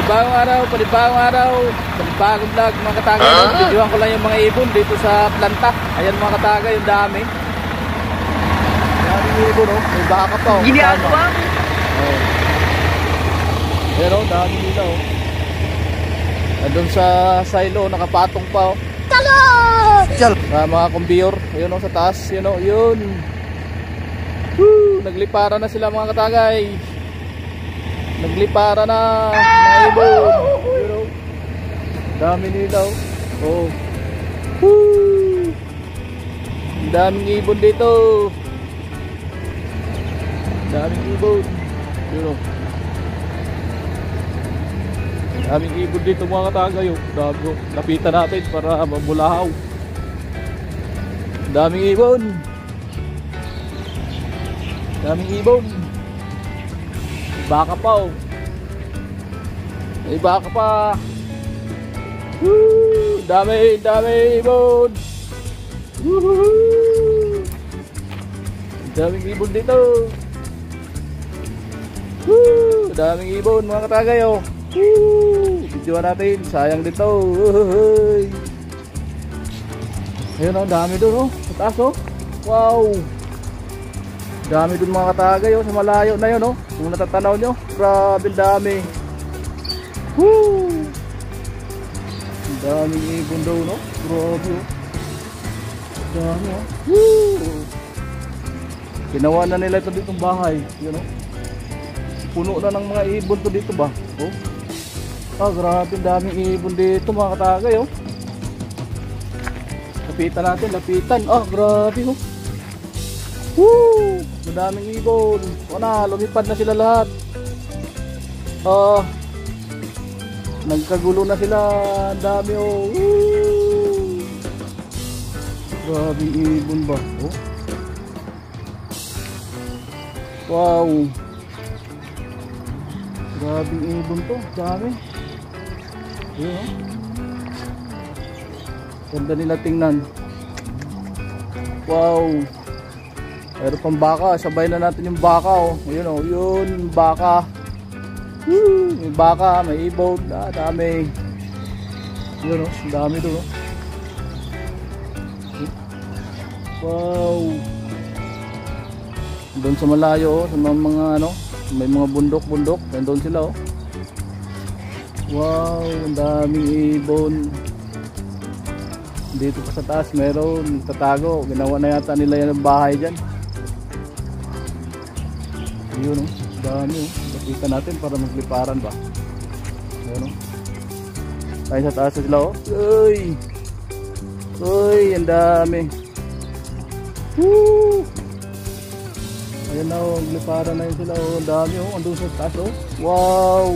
Panibagong araw, panibagong vlog mga katagay. Videoan ko lang yung mga ibon dito sa planta. Ayan mga katagay, yung dami. Daming ibon, oh. May baka pa, oh. Ginagawa? Oh. Ayan, oh, dami nila, oh. Nandun sa silo, nakapatong pa, oh. Talo! Sa mga kumbiyor, ayun, oh, sa taas, yun, oh, yun. Woo! Naglipara na sila mga katagay. Naglipara na mga ibon. You know, dami nila, oh. Woo! Daming ibon dito. Daming ibon. You know, daming ibon dito mga katagay, oh. Dami, lapitan natin para mabulahaw. Daming ibon. Daming ibon. Baka pa, oh. May baka pa. Woo! Dami ibon. Woohoo! Daming ibon dito. Woo! Daming ibon mga katagay, oh. Woo! Videoan natin, sayang dito. Uhuy. Ayun, oh, dami doon, oh. Sa taas, oh. Wow. Dami dun mga katagay, oh, sa malayo na yun, oh. Kung natatanaw nyo, grabe dami. Woo! Daming ibon daw, no? Grabe, oh. Dami, oh. Woo! Ginawa na nila ito ditong bahay, yun, oh. Puno na ng mga ibon to dito ba? Oh. Ah, grabe, daming ibon dito mga katagay, oh. Lapitan natin, lapitan. Ah, grabe, oh. Woo! Madaming ibon. O na, lumipad na sila lahat. Nagkagulo na sila. Ang dami, oh. Woo! Grabe ibon ba? Oh. Wow. Grabe ibon to. Dami. Ayan, oh. Ganda nila tingnan. Wow. Meron pang baka, sabay na natin yung baka, oh. Ayun, oh, yun, baka. Woo! May baka, may ibon, dami. Yun, oh, dami doon, oh. Wow. Doon sa malayo, oh, sa mga ano, may mga bundok, doon sila, oh. Wow, ang daming ibon. Dito pa sa taas, meron tatago. Ginawa na yata nila yan ang bahay dyan. Yun, oh, dami, oh. Lapitan natin para magliparan ba. Yun, oh. Tayo sa taas sila, oh. Uy! Uy, ang dami. Woo! Ayan na, oh, magliparan na yun sila, oh. Ang dami, oh. Andun sa taas, oh. Wow!